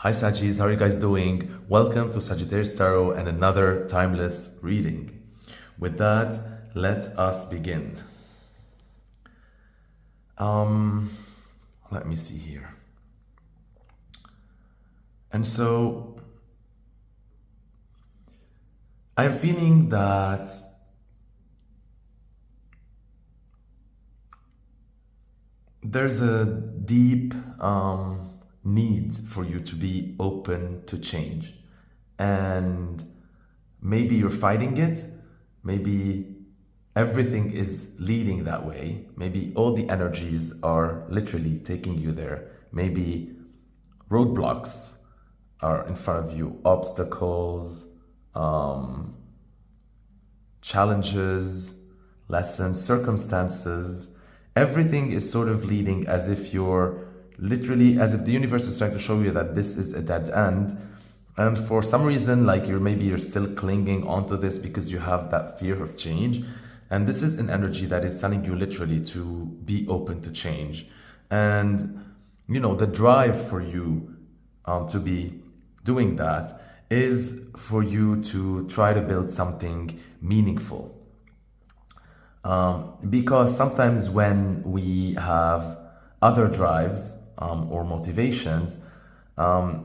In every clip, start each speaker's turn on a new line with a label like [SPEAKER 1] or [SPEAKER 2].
[SPEAKER 1] Hi Sagittarius, how are you guys doing? Welcome to Sagittarius Tarot and another timeless reading. With that, let us begin. Let me see here. And so I'm feeling that there's a deep need for you to be open to change. And maybe you're fighting it, maybe everything is leading that way, maybe all the energies are literally taking you there, maybe roadblocks are in front of you, obstacles, challenges, lessons, circumstances. Everything is sort of leading as if you're literally, as if the universe is trying to show you that this is a dead end. And for some reason, like you're still clinging onto this because you have that fear of change. And this is an energy that is telling you literally to be open to change. And, you know, the drive for you to be doing that is for you to try to build something meaningful. Because sometimes when we have other drives or motivations,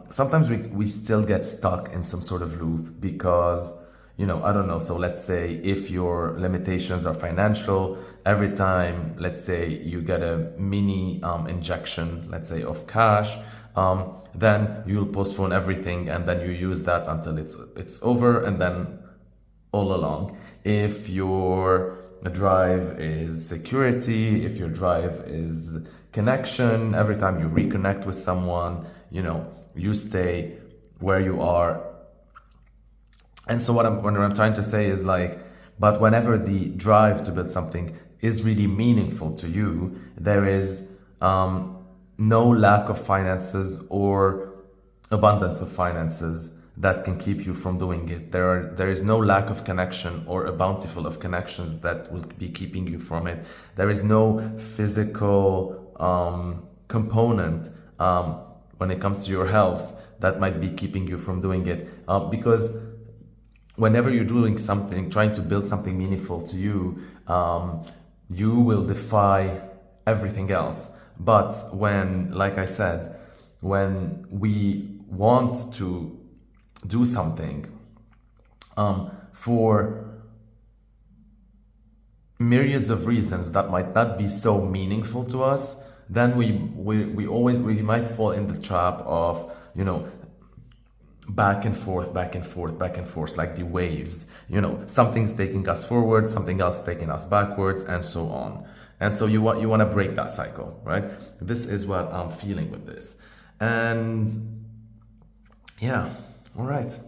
[SPEAKER 1] sometimes we still get stuck in some sort of loop because, you know, I don't know. So let's say if your limitations are financial, every time, let's say you get a mini injection, let's say of cash, then you'll postpone everything and then you use that until it's over and then all along. If your drive is security, if your drive is connection, every time you reconnect with someone, you know, you stay where you are. And so what I'm trying to say is like, but whenever the drive to build something is really meaningful to you, there is no lack of finances or abundance of finances that can keep you from doing it. There is no lack of connection or a bountiful of connections that will be keeping you from it. There is no physical component when it comes to your health that might be keeping you from doing it. Because whenever you're doing something, trying to build something meaningful to you, you will defy everything else. But when, like I said, when we want to do something for myriads of reasons that might not be so meaningful to us, then we might fall in the trap of, you know, back and forth, like the waves. You know, something's taking us forward, something else taking us backwards, and so on. And so you want to break that cycle, right? This is what I'm feeling with this. And yeah, all right.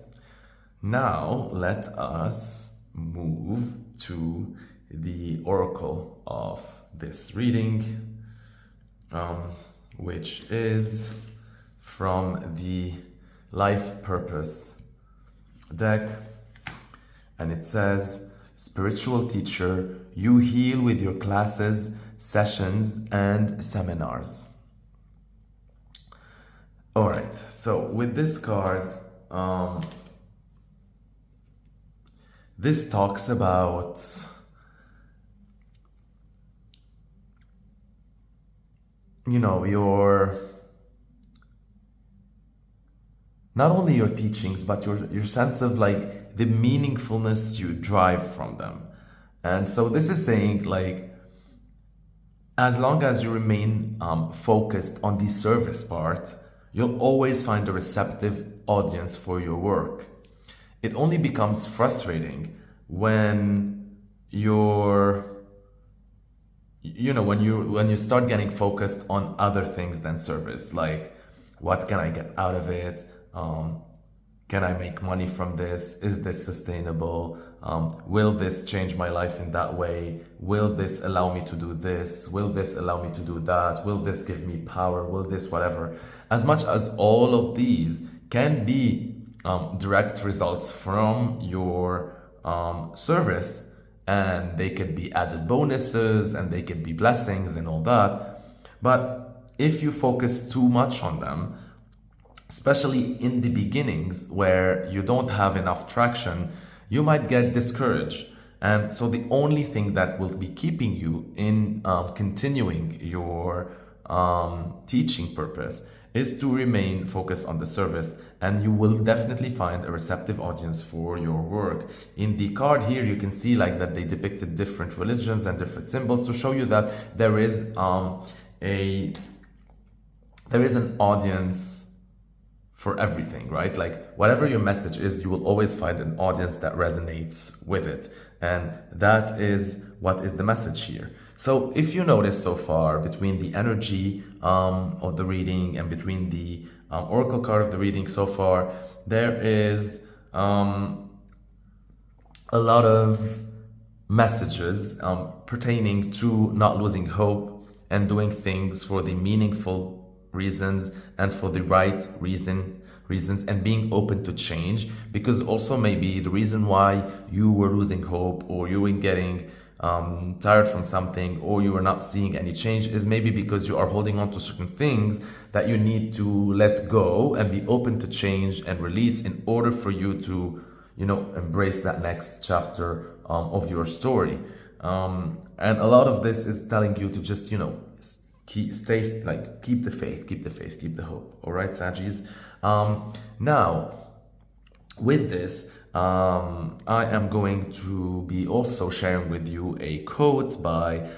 [SPEAKER 1] Now let us move to the oracle of this reading, which is from the Life Purpose deck, and it says, spiritual teacher, you heal with your classes, sessions, and seminars. All right, so with this card, this talks about your not only your teachings, but your sense of like the meaningfulness you drive from them. And so this is saying like, as long as you remain focused on the service part, you'll always find a receptive audience for your work. It only becomes frustrating when when you start getting focused on other things than service, like what can I get out of it? Can I make money from this? Is this sustainable? Will this change my life in that way? Will this allow me to do this? Will this allow me to do that? Will this give me power? Will this whatever? As much as all of these can be direct results from your service, and they could be added bonuses and they could be blessings and all that. But if you focus too much on them, especially in the beginnings where you don't have enough traction, you might get discouraged. And so the only thing that will be keeping you in continuing your teaching purpose is to remain focused on the service, and you will definitely find a receptive audience for your work. In the card here, you can see like that they depicted different religions and different symbols to show you that there is an audience for everything, right? Like whatever your message is, you will always find an audience that resonates with it. And that is what is the message here. So if you notice so far between the energy of the reading and between the oracle card of the reading so far, there is a lot of messages pertaining to not losing hope and doing things for the meaningful reasons and for the right reasons, and being open to change, because also maybe the reason why you were losing hope or you were getting tired from something or you are not seeing any change is maybe because you are holding on to certain things that you need to let go and be open to change and release in order for you to, you know, embrace that next chapter of your story. And a lot of this is telling you to just, you know, keep the faith, keep the hope. All right, Saggies. Now, with this, I am going to be also sharing with you a quote by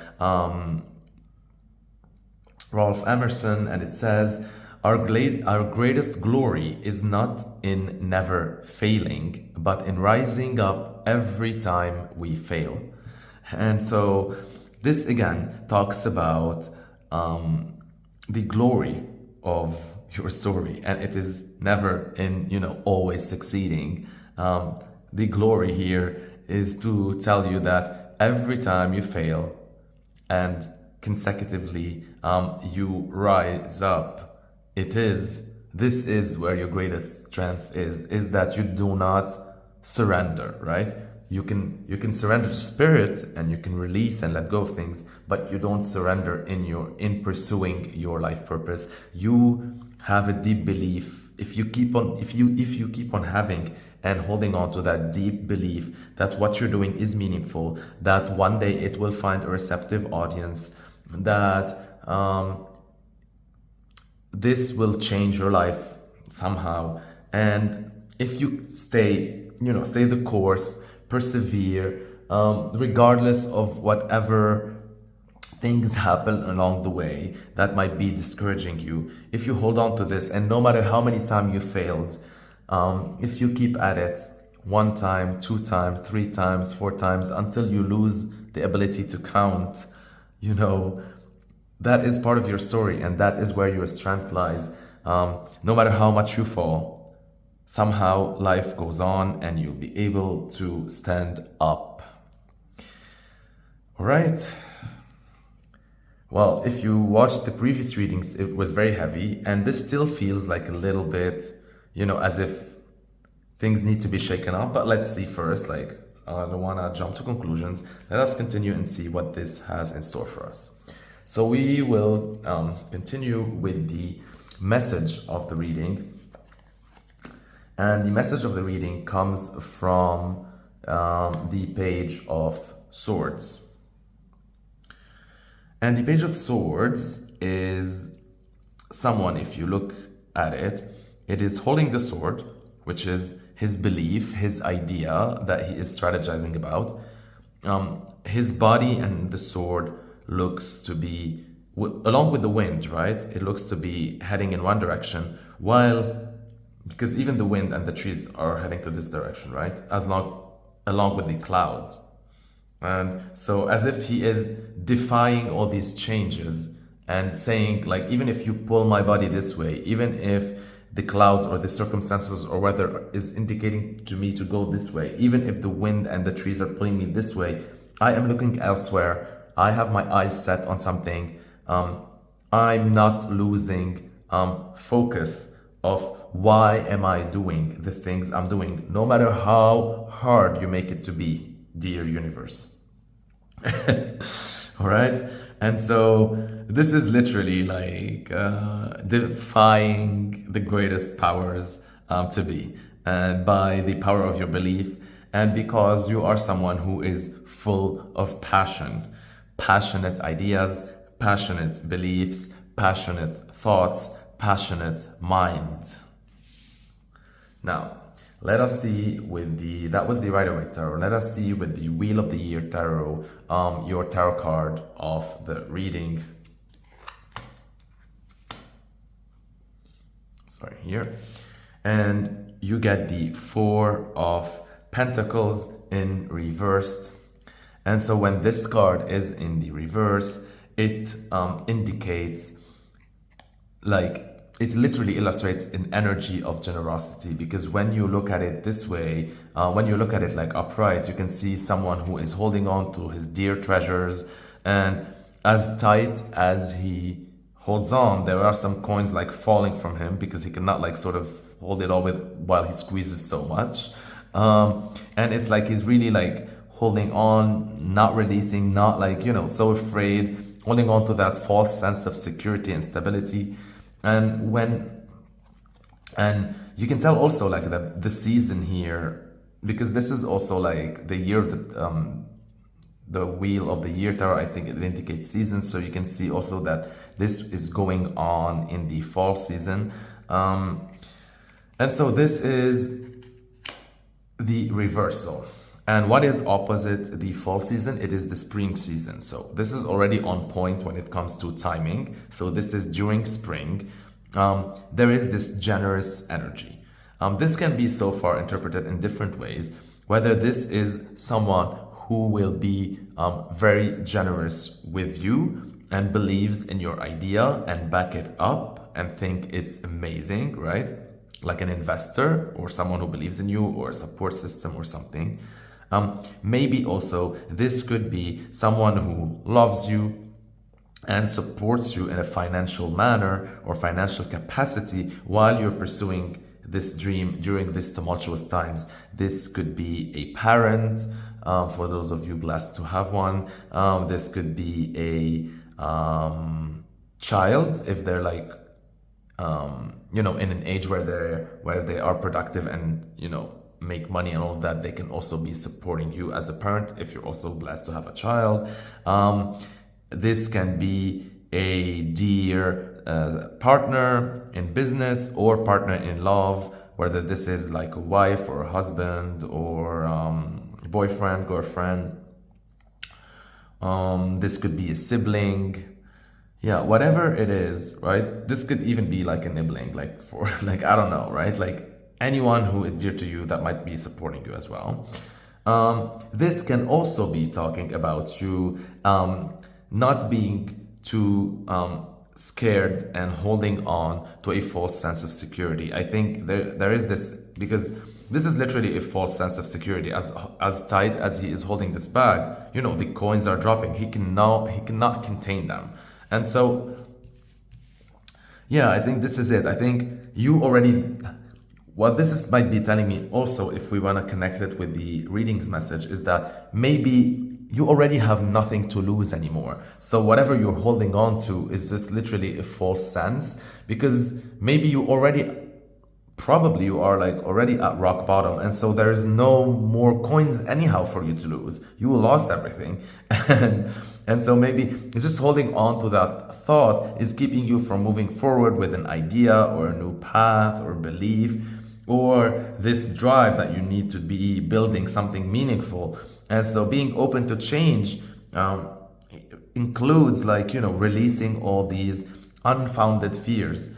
[SPEAKER 1] Ralph Emerson, and it says, our greatest glory is not in never failing, but in rising up every time we fail. And so this again talks about the glory of your story, and it is never in, you know, always succeeding. The glory here is to tell you that every time you fail and consecutively you rise up, this is where your greatest strength is that you do not surrender, right? You can surrender to spirit and you can release and let go of things, but you don't surrender in pursuing your life purpose. You have a deep belief. If you keep on having and holding on to that deep belief that what you're doing is meaningful, that one day it will find a receptive audience, that this will change your life somehow. And if you stay the course, persevere, regardless of whatever things happen along the way that might be discouraging you, if you hold on to this, and no matter how many times you failed, if you keep at it 1 time, 2 times, 3 times, 4 times, until you lose the ability to count, you know, that is part of your story, and that is where your strength lies. No matter how much you fall, somehow life goes on and you'll be able to stand up. All right. Well, if you watched the previous readings, it was very heavy, and this still feels like a little bit, you know, as if things need to be shaken up. But let's see first, I don't want to jump to conclusions. Let us continue and see what this has in store for us. So we will continue with the message of the reading. And the message of the reading comes from the Page of Swords. And the Page of Swords is someone, if you look at it, it is holding the sword, which is his belief, his idea that he is strategizing about. His body and the sword looks to be, along with the wind, right? It looks to be heading in one direction, because even the wind and the trees are heading to this direction, right? Along with the clouds. And so as if he is defying all these changes and saying, like, even if you pull my body this way, even if the clouds or the circumstances or weather is indicating to me to go this way, even if the wind and the trees are pulling me this way, I am looking elsewhere. I have my eyes set on something. I'm not losing focus of why am I doing the things I'm doing, no matter how hard you make it to be, dear universe. All right. And so this is literally like defying the greatest powers to be, and by the power of your belief, and because you are someone who is full of passion, passionate ideas, passionate beliefs, passionate thoughts, passionate mind. Now, let us see with the, that was the Rider-Waite Tarot. Let us see with the Wheel of the Year Tarot, your tarot card of the reading. Sorry, here. And you get the Four of Pentacles in reversed. And so when this card is in the reverse, it indicates, like, it literally illustrates an energy of generosity, because when you look at it this way, when you look at it like upright, you can see someone who is holding on to his dear treasures, and as tight as he holds on, there are some coins like falling from him because he cannot like sort of hold it all with while he squeezes so much. And it's like he's really like holding on, not releasing, not like, you know, so afraid, holding on to that false sense of security and stability. And you can tell also like that the season here, because this is also like the year of the Wheel of the Year Tarot, I think it indicates seasons. So you can see also that this is going on in the fall season. And so this is the reversal. And what is opposite the fall season? It is the spring season. So this is already on point when it comes to timing. So this is during spring. There is this generous energy. This can be so far interpreted in different ways, whether this is someone who will be very generous with you and believes in your idea and back it up and think it's amazing, right? Like an investor or someone who believes in you, or a support system or something. Maybe also this could be someone who loves you and supports you in a financial manner or financial capacity while you're pursuing this dream during these tumultuous times. This could be a parent, for those of you blessed to have one. This could be a child, if they're like, you know, in an age where they are productive and, you know, make money and all of that. They can also be supporting you as a parent if you're also blessed to have a child. This can be a dear partner in business or partner in love, whether this is like a wife or a husband or boyfriend, girlfriend. This could be a sibling. Yeah, whatever it is, right? This could even be like a nibbling, like for, like, I don't know, right? Like anyone who is dear to you that might be supporting you as well. This can also be talking about you not being too scared and holding on to a false sense of security. I think there is this, because this is literally a false sense of security. As tight as he is holding this bag, you know, the coins are dropping. He cannot contain them. And so, yeah, I think this is it. I think you already, what might be telling me also, if we want to connect it with the readings message, is that maybe you already have nothing to lose anymore. So whatever you're holding on to is just literally a false sense, because maybe you are like already at rock bottom, and so there is no more coins anyhow for you to lose. You lost everything. And so maybe it's just holding on to that thought is keeping you from moving forward with an idea or a new path or belief, or this drive that you need to be building something meaningful. And so being open to change includes, like, you know, releasing all these unfounded fears.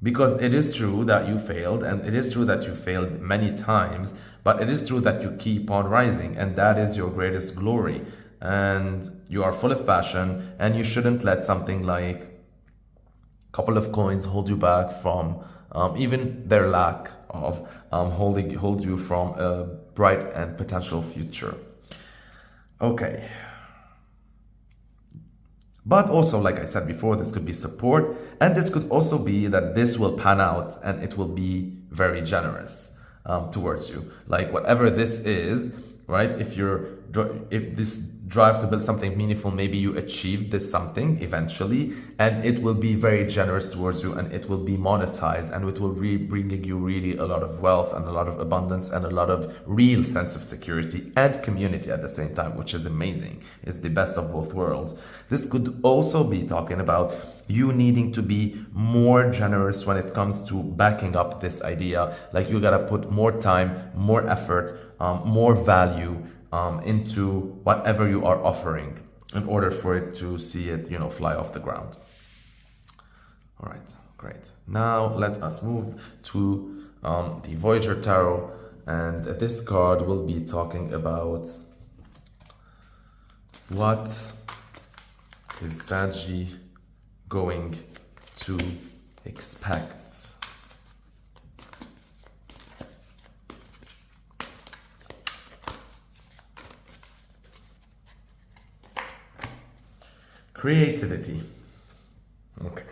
[SPEAKER 1] Because it is true that you failed, and it is true that you failed many times, but it is true that you keep on rising, and that is your greatest glory. And you are full of passion, and you shouldn't let something like a couple of coins hold you back from even their lack of hold you from a bright and potential future. Okay. But also, like I said before, this could be support, and this could also be that this will pan out and it will be very generous towards you. Like whatever this is, right? If this drive to build something meaningful, maybe you achieved this something eventually, and it will be very generous towards you, and it will be monetized, and it will bringing you really a lot of wealth and a lot of abundance and a lot of real sense of security and community at the same time, which is amazing. It's the best of both worlds. This could also be talking about you needing to be more generous when it comes to backing up this idea. Like you gotta put more time, more effort, more value into whatever you are offering in order for it to see it, fly off the ground. All right, great. Now let us move to the Voyager Tarot, and this card will be talking about what is Saggy going to expect. Creativity. Okay.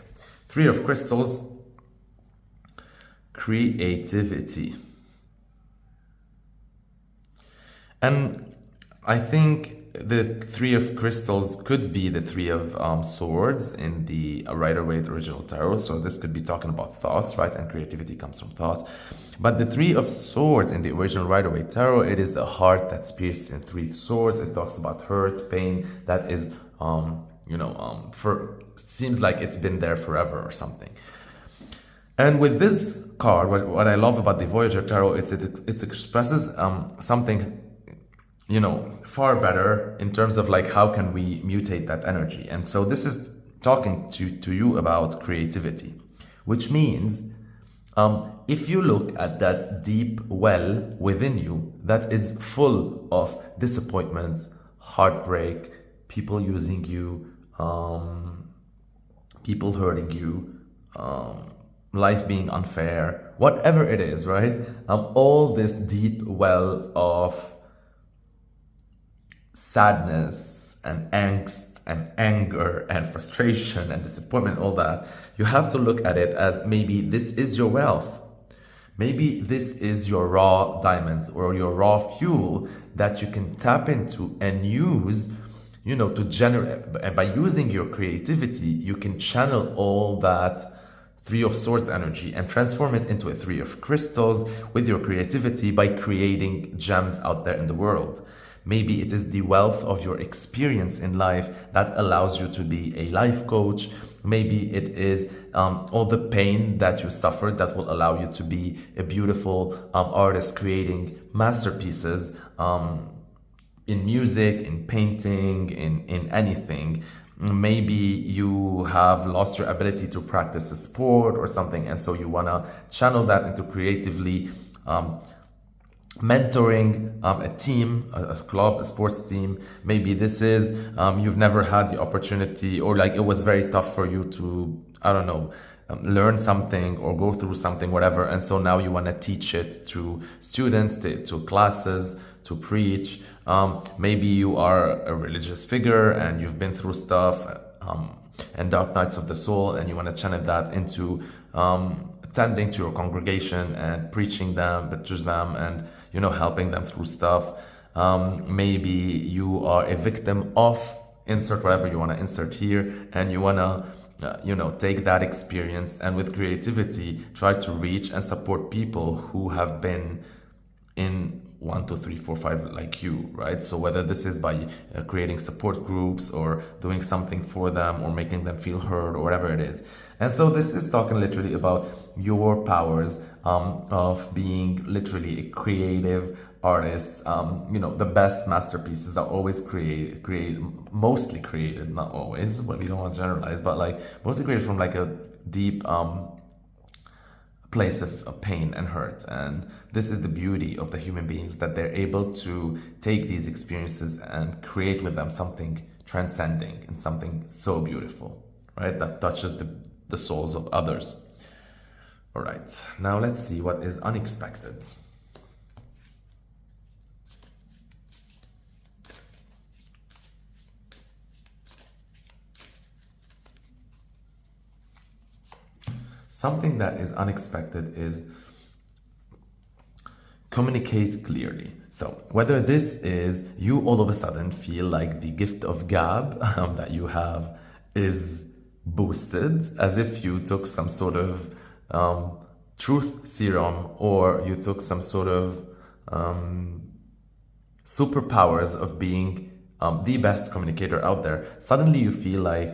[SPEAKER 1] Three of Crystals. Creativity. And I think the Three of Crystals could be the Three of Swords in the Rider-Waite original tarot. So this could be talking about thoughts, right? And creativity comes from thought. But the Three of Swords in the original Rider-Waite tarot, it is a heart that's pierced in three swords. It talks about hurt, pain that is seems like it's been there forever or something. And with this card, what I love about the Voyager Tarot is it expresses something, far better in terms of like how can we mutate that energy. And so this is talking to you about creativity, which means if you look at that deep well within you that is full of disappointments, heartbreak, people using you, people hurting you, life being unfair, whatever it is, right? All this deep well of sadness and angst and anger and frustration and disappointment, all that, you have to look at it as maybe this is your wealth. Maybe this is your raw diamonds or your raw fuel that you can tap into and use, to generate. And by using your creativity, you can channel all that Three of Swords energy and transform it into a Three of Crystals with your creativity by creating gems out there in the world. Maybe it is the wealth of your experience in life that allows you to be a life coach. Maybe it is all the pain that you suffered that will allow you to be a beautiful artist creating masterpieces in music, in painting, in anything. Maybe you have lost your ability to practice a sport or something, and so you want to channel that into creatively mentoring a team, a club, a sports team. Maybe this is you've never had the opportunity, or like it was very tough for you to, learn something or go through something, whatever, and so now you want to teach it to students, to classes, to preach. Maybe you are a religious figure and you've been through stuff and dark nights of the soul, and you want to channel that into attending to your congregation and preaching them, but to them, and helping them through stuff. Maybe you are a victim of insert whatever you want to insert here, and you want to take that experience and with creativity try to reach and support people who have been in 1, 2, 3, 4, 5 like you, right? So whether this is by creating support groups or doing something for them or making them feel heard or whatever it is. And so this is talking literally about your powers of being literally a creative artist. The best masterpieces are always mostly created, not always, but we don't want to generalize, but like mostly created from like a deep place of pain and hurt. And this is the beauty of the human beings, that they're able to take these experiences and create with them something transcending and something so beautiful, right? That touches the souls of others. All right, now let's see what is unexpected. Something that is unexpected communicate clearly. So whether this is you all of a sudden feel like the gift of gab that you have is boosted, as if you took some sort of truth serum, or you took some sort of superpowers of being the best communicator out there. Suddenly you feel like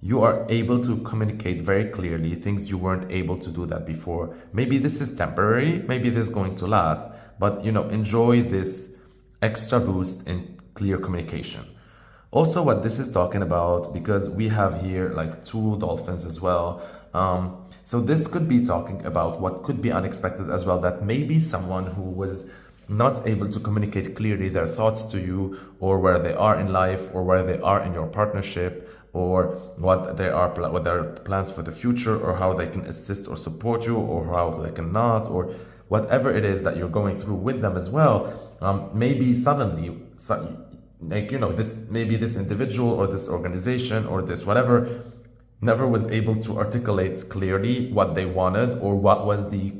[SPEAKER 1] you are able to communicate very clearly things you weren't able to do that before. Maybe this is temporary, maybe this is going to last, but enjoy this extra boost in clear communication. Also, what this is talking about, because we have here like two dolphins as well, so this could be talking about what could be unexpected as well, that maybe someone who was not able to communicate clearly their thoughts to you, or where they are in life, or where they are in your partnership, or what their plans for the future, or how they can assist or support you, or how they cannot, or whatever it is that you're going through with them as well. Maybe suddenly, this individual or this organization or this whatever never was able to articulate clearly what they wanted, or what was the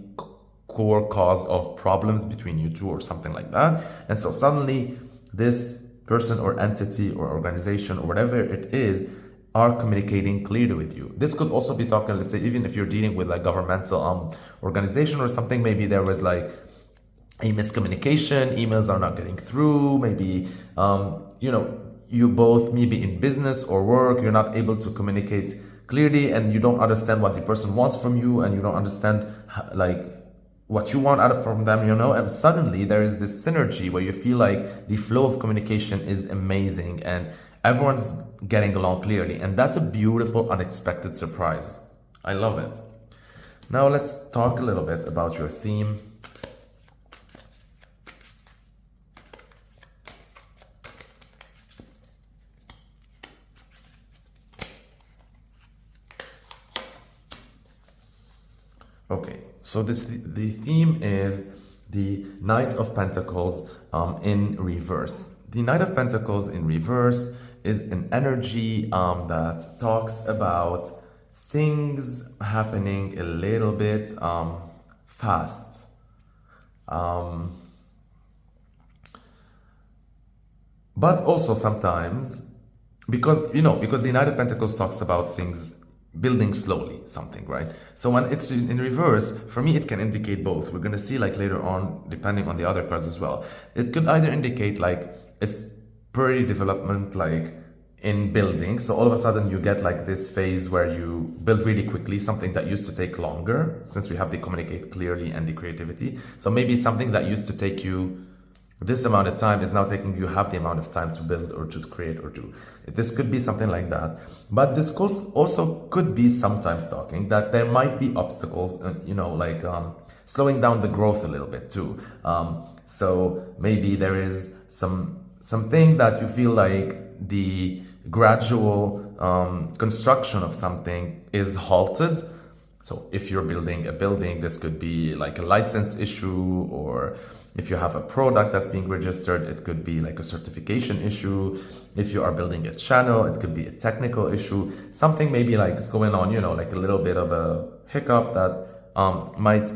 [SPEAKER 1] core cause of problems between you two, or something like that. And so suddenly this person or entity or organization or whatever it is are communicating clearly with you. This could also be talking, let's say, even if you're dealing with like governmental organization or something, maybe there was like a miscommunication, emails are not getting through, maybe you both, maybe in business or work, you're not able to communicate clearly, and you don't understand what the person wants from you, and you don't understand like what you want from them, and suddenly there is this synergy where you feel like the flow of communication is amazing and everyone's getting along clearly, and that's a beautiful unexpected surprise. I love it. Now let's talk a little bit about your theme. Okay, so the theme is the Knight of Pentacles in reverse. The Knight of Pentacles in reverse is an energy that talks about things happening a little bit fast. But also sometimes, because the Knight of Pentacles talks about things building slowly, something, right? So when it's in reverse, for me, it can indicate both. We're going to see like later on, depending on the other cards as well. It could either indicate like a spurry development, like in building. So all of a sudden you get like this phase where you build really quickly, something that used to take longer, since we have the communicate clearly and the creativity. So maybe something that used to take you this amount of time is now taking you half the amount of time to build or to create or do. This could be something like that. But this also could be sometimes talking that there might be obstacles, slowing down the growth a little bit too. So maybe there is something that you feel like the gradual construction of something is halted. So if you're building a building, this could be like a license issue, or if you have a product that's being registered, it could be like a certification issue. If you are building a channel, it could be a technical issue. Something maybe like is going on, like a little bit of a hiccup that might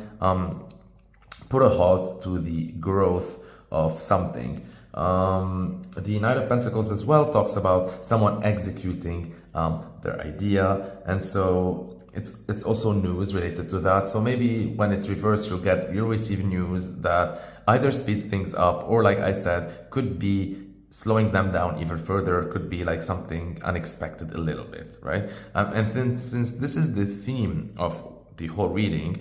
[SPEAKER 1] put a halt to the growth of something. The Knight of Pentacles as well talks about someone executing their idea, and so it's also news related to that. So maybe when it's reversed, you'll receive news that either speeds things up, or like I said, could be slowing them down even further, could be like something unexpected a little bit, right? And then since this is the theme of the whole reading,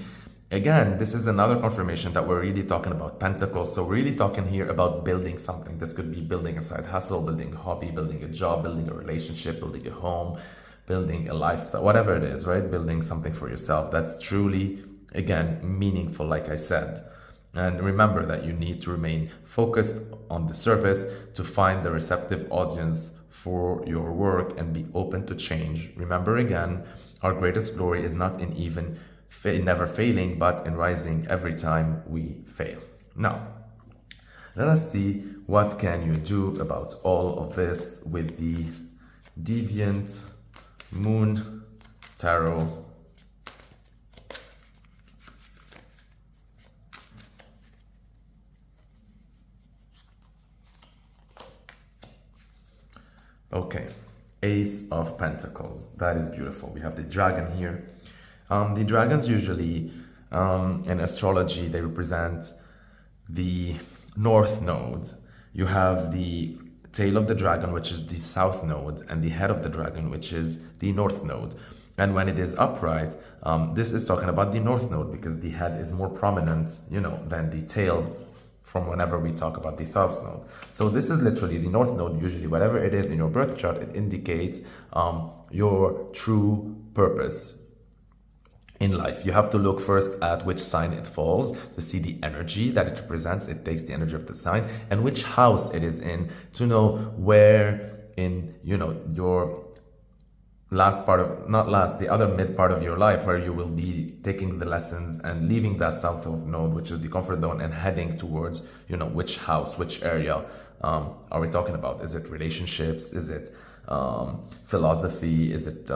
[SPEAKER 1] again, this is another confirmation that we're really talking about Pentacles. So we're really talking here about building something. This could be building a side hustle, building a hobby, building a job, building a relationship, building a home, building a lifestyle, whatever it is, right? Building something for yourself that's truly, again, meaningful, like I said. And remember that you need to remain focused on the surface to find the receptive audience for your work and be open to change. Remember again, our greatest glory is not in never failing, but in rising every time we fail. Now, let us see what can you do about all of this with the Deviant Moon Tarot. Okay, Ace of Pentacles. That is beautiful. We have the dragon here. The dragons usually, in astrology, they represent the north node. You have the tail of the dragon, which is the south node, and the head of the dragon, which is the north node. And when it is upright, this is talking about the north node because the head is more prominent, than the tail from whenever we talk about the south node. So this is literally the north node. Usually, whatever it is in your birth chart, it indicates your true purpose in life. You have to look first at which sign it falls to see the energy that it represents. It takes the energy of the sign and which house it is in to know where in, your last part of, not last, the other mid part of your life where you will be taking the lessons and leaving that south of node, which is the comfort zone, and heading towards, which house, which area are we talking about? Is it relationships? Is it philosophy? Is it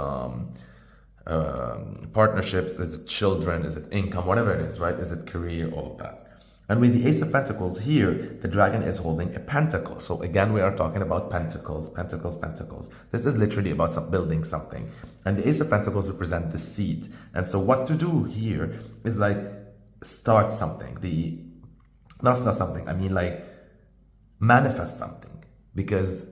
[SPEAKER 1] partnerships? Is it children? Is it income? Whatever it is, right? Is it career? All of that. And with the Ace of Pentacles here, the dragon is holding a pentacle. So again, we are talking about pentacles, pentacles, pentacles. This is literally about building something. And the Ace of Pentacles represent the seed. And so what to do here is like start something. Not start something, I mean like manifest something. Because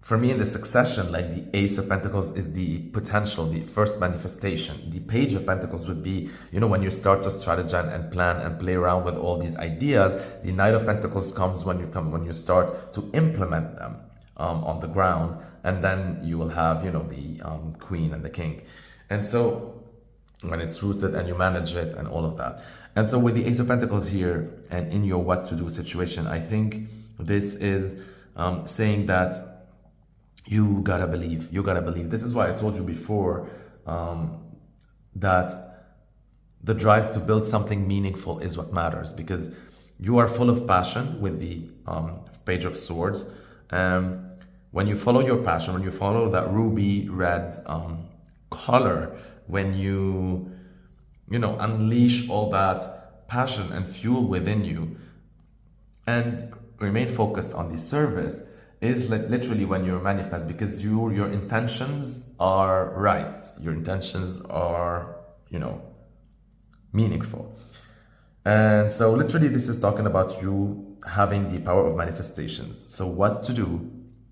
[SPEAKER 1] for me in the succession, like the Ace of Pentacles is the potential, the first manifestation. The Page of Pentacles would be, when you start to strategize and plan and play around with all these ideas. The Knight of Pentacles comes when you start to implement them on the ground. And then you will have, the Queen and the King. And so when it's rooted and you manage it and all of that. And so with the Ace of Pentacles here and in your what to do situation, I think this is saying that you gotta believe. This is why I told you before that the drive to build something meaningful is what matters, because you are full of passion with the Page of Swords. When you follow your passion, when you follow that ruby red color, when you unleash all that passion and fuel within you and remain focused on the service, is literally when you manifest, because your intentions are right. Your intentions are, meaningful. And so literally this is talking about you having the power of manifestations. So what to do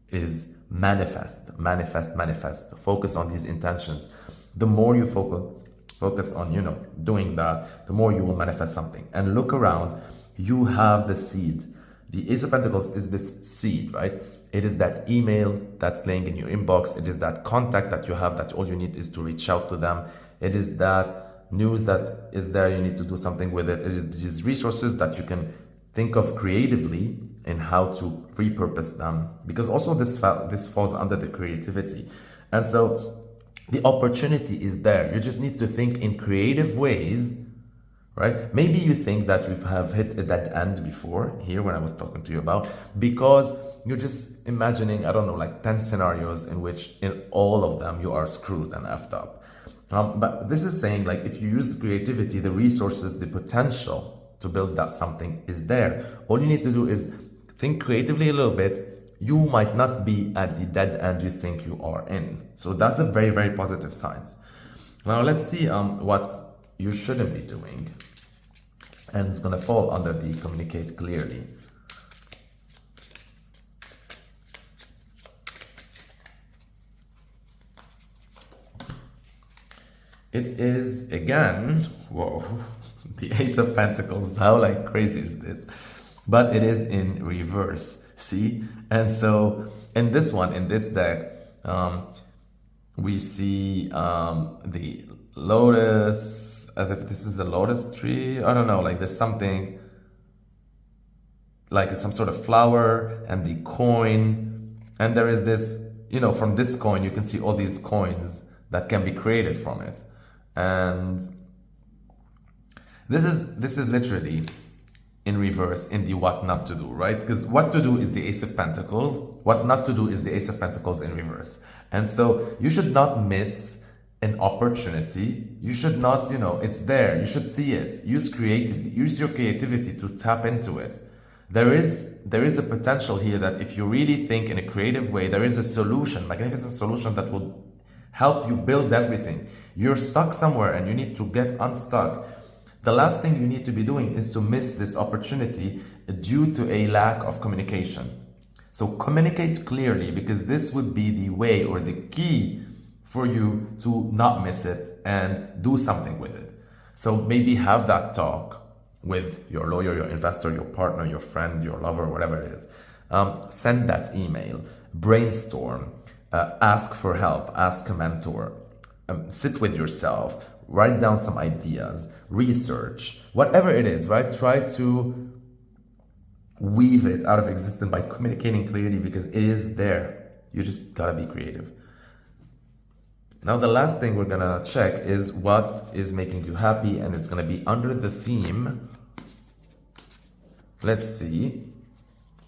[SPEAKER 1] is manifest. Focus on these intentions. The more you focus on, doing that, the more you will manifest something. And look around, you have the seed. The Ace of Pentacles is the seed, right? It is that email that's laying in your inbox. It is that contact that you have that all you need is to reach out to them. It is that news that is there. You need to do something with it. It is these resources that you can think of creatively in how to repurpose them. Because also this falls under the creativity. And so the opportunity is there. You just need to think in creative ways. Right? Maybe you think that you have hit a dead end before here when I was talking to you about, because you're just imagining, I don't know, like 10 scenarios in which in all of them you are screwed and effed up. But this is saying like if you use the creativity, the resources, the potential to build that something is there. All you need to do is think creatively a little bit. You might not be at the dead end you think you are in. So that's a very, very positive sign. Now let's see what you shouldn't be doing. And it's going to fall under the communicate clearly. It is again, whoa, the Ace of Pentacles. How like crazy is this? But it is in reverse, see? And so in this one, in this deck, we see the lotus, as if this is a lotus tree. I don't know, like there's something like some sort of flower and the coin. And there is this, from this coin, you can see all these coins that can be created from it. And this is literally in reverse in the what not to do, right? Because what to do is the Ace of Pentacles. What not to do is the Ace of Pentacles in reverse. And so you should not miss an opportunity. You should not, it's there. You should see it. Use your creativity to tap into it. There is a potential here that if you really think in a creative way, there is a solution, magnificent solution that will help you build everything. You're stuck somewhere and you need to get unstuck. The last thing you need to be doing is to miss this opportunity due to a lack of communication. So communicate clearly, because this would be the way or the key for you to not miss it and do something with it. So maybe have that talk with your lawyer, your investor, your partner, your friend, your lover, whatever it is. Send that email, brainstorm, ask for help, ask a mentor, sit with yourself, write down some ideas, research, whatever it is, right? Try to weave it out of existence by communicating clearly, because it is there. You just gotta be creative. Now, the last thing we're gonna check is what is making you happy, and it's gonna be under the theme. Let's see.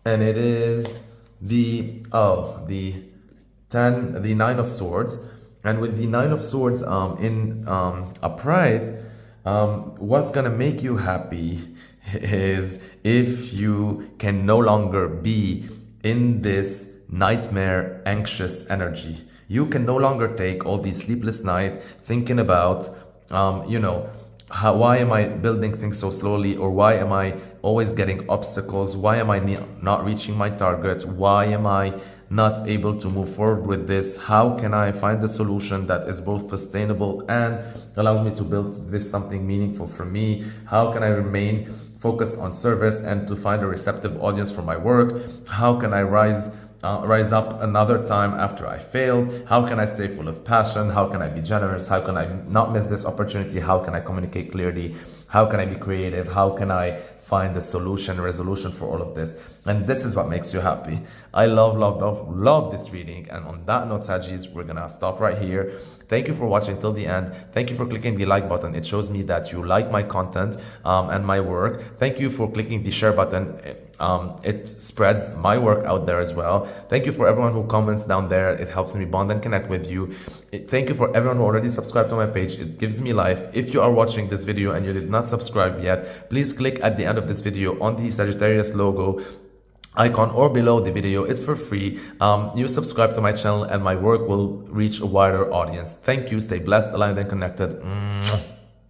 [SPEAKER 1] And it is the Nine of Swords. And with the Nine of Swords in upright, what's gonna make you happy is if you can no longer be in this nightmare, anxious energy. You can no longer take all these sleepless nights thinking about, why am I building things so slowly? Or why am I always getting obstacles? Why am I not reaching my target? Why am I not able to move forward with this? How can I find a solution that is both sustainable and allows me to build this something meaningful for me? How can I remain focused on service and to find a receptive audience for my work? How can I rise up another time after I failed? How can I stay full of passion? How can I be generous? How can I not miss this opportunity? How can I communicate clearly? How can I be creative? How can I find a solution, a resolution for all of this? And this is what makes you happy. I love this reading. And on that note, Saggies, we're gonna stop right here. Thank you for watching till the end. Thank you for clicking the like button. It shows me that you like my content and my work. Thank you for clicking the share button. It spreads my work out there as well. Thank you for everyone who comments down there. It helps me bond and connect with you. Thank you for everyone who already subscribed to my page. It gives me life. If you are watching this video and you did not subscribe yet, please click at the end of this video on the Sagittarius logo icon or below the video. It's for free. You subscribe to my channel and my work will reach a wider audience. Thank you. Stay blessed, aligned, and connected.